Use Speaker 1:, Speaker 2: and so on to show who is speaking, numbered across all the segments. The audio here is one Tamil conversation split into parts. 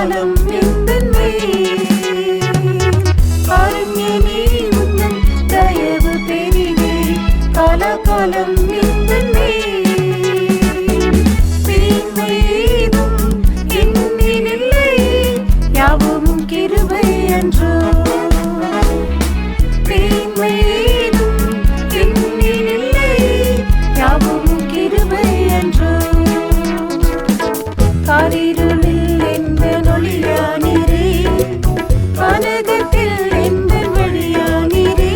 Speaker 1: காலம் எந்தன்மே காருண்யமே உந்தன் தயவு பெரிதே காலகாலம் எந்தன்மே தீமையேதும் என்னிலில்லை யாவும் கிருபை அன்றோ தீமையேதும் என்னிலில்லை யாவும் கிருபை அன்றோ காரிருளில் எந்தன் ஒளியானீரே வானகத்தில் எந்தன் வழியானீரே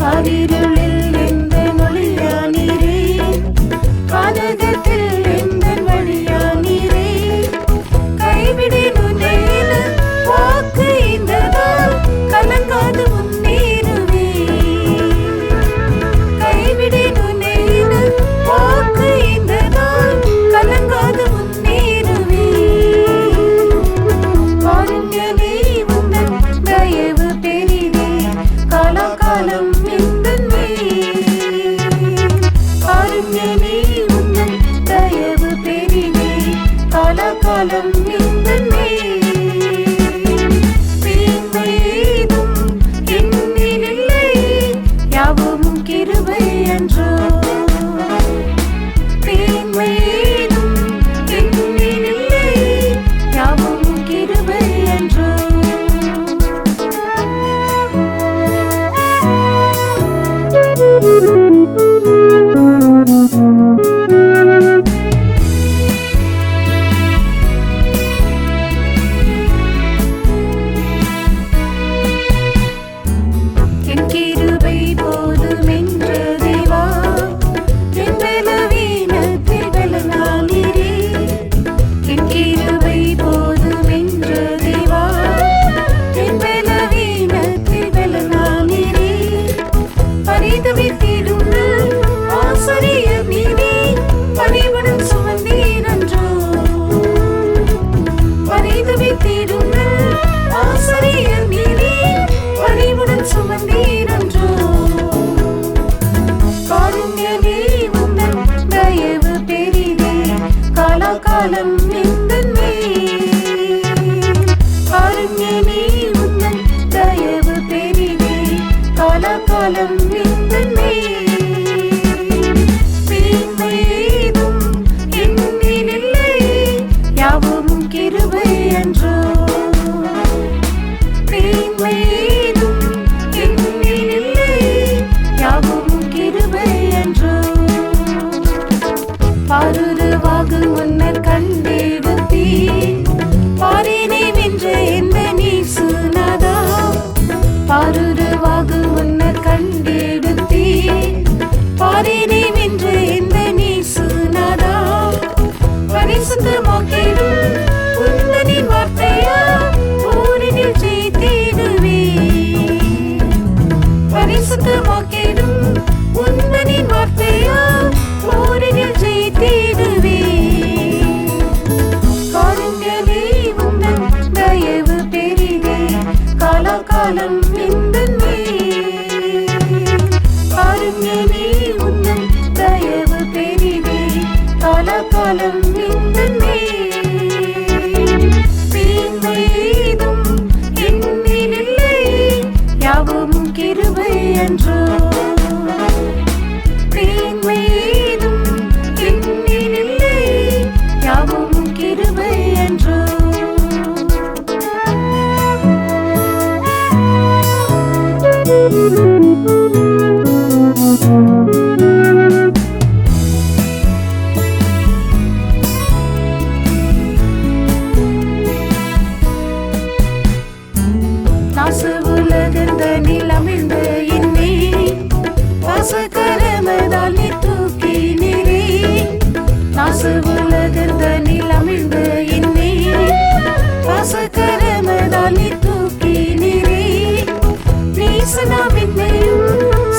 Speaker 1: காரிருளில் எந்தன் ஒளியானீரே வானகத்தில் எந்தன் வழியானீரே கைவிடேன் உன்னை என வாக்கு இந்ததால் கலங்காது முன்னேறுவே கைவிடேன் உன்னை என வாக்கு இந்ததால் கலங்காது முன்னேறுவே காருண்யமே உந்தன் தயவு பெரிதே காலகாலம் எந்தன்மே காருண்யமே உந்தன் தயவு பெரிதே காலகாலம் எந்தன்மே தீமையேதும் என்னிலில்லை யாவும் கிருபை அன்றோ தீமையேதும் என்னிலில்லை யாவும் கிருபை அன்றோ என் கிருபை போதுமென்ற தேவா என் பலவீனத்தில் பலனானீரே என் கிருபை போதுமென்ற தேவா என் பலவீனத்தில் பலனானீரே பரிதபித்திடும் ஆசிரியர் நீரே பணிவுடன் சுமந்தீரன்றோ பரிதபித்திடும் ஆசிரியர் நீரே பணிவுடன் சுமந்தீரன்றோ காருண்யமே உந்தன் தயவு பெரிதே காலகாலம் எந்தன்மே காருண்யமே உந்தன் தயவு பெரிதே காலகாலம் எந்தன்மே தீமையேதும் என்னிலில்லை யாவும் கிருபை அன்றோ தீமையேதும் என்னிலில்லை யாவும் கிருபை அன்றோ பாருருவாகு முன்னர் கண்டெடுத்தீ பாரினை வென்ற எந்த நீசுநாதா பாருருவாகு முன்னர் கண்டெடுத்தீ பாரினை வென்ற எந்த நீசுநாதா பரிசுத்தமாக்கிடும் உந்தனின் வார்த்தையா போரினில் ஜெயித்திடுவே பரிசுத்தமாக்கிடும் உந்தனின் வார்த்தையா போரினில் ஜெயித்திடுவே காருண்யமே உந்தன் தயவு பெரிதே காலகாலம் எந்தன்மே காருண்யமே உந்தன் தயவு பெரிதே காலகாலம் எந்தன்மே தீமையேதும் என்னிலில்லை யாவும் கிருபை அன்றோ தீமையேதும் என்னிலில்லை யாவும் கிருபை அன்றோ நாசு உலகந்தனில் அமிழ்ந்த என்னை வாசகரமதால் நீ தூக்கினீரே நாசு உலகந்தனில் அமிழ்ந்த என்னை வாசகரமதால் நீ தூக்கினீரே நீசனாவின்மையும்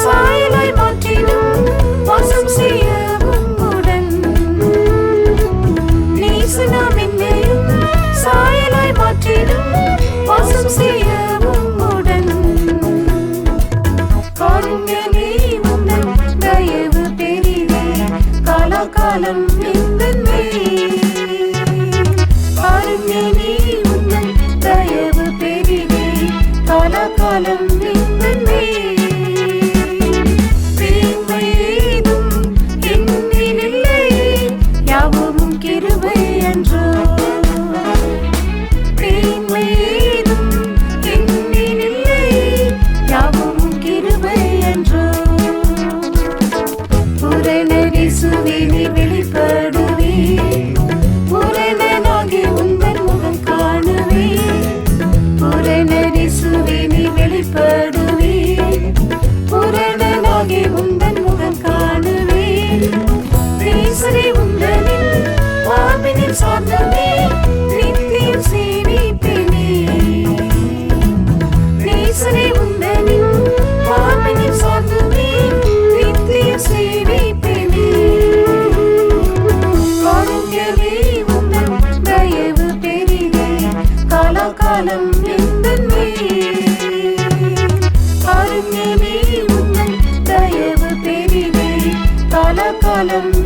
Speaker 1: சாயலாய் மாற்றிடும் வாசம் செய்யவும் உடன் நீசனாவின்மையும் சாயலாய் மாற்றிடும் வாசம் செய்யவும் உடன் காருண்யமே உந்தன் தயவு பெரிதே காலகாலம் எந்தன்மே காருண்யமே காலம்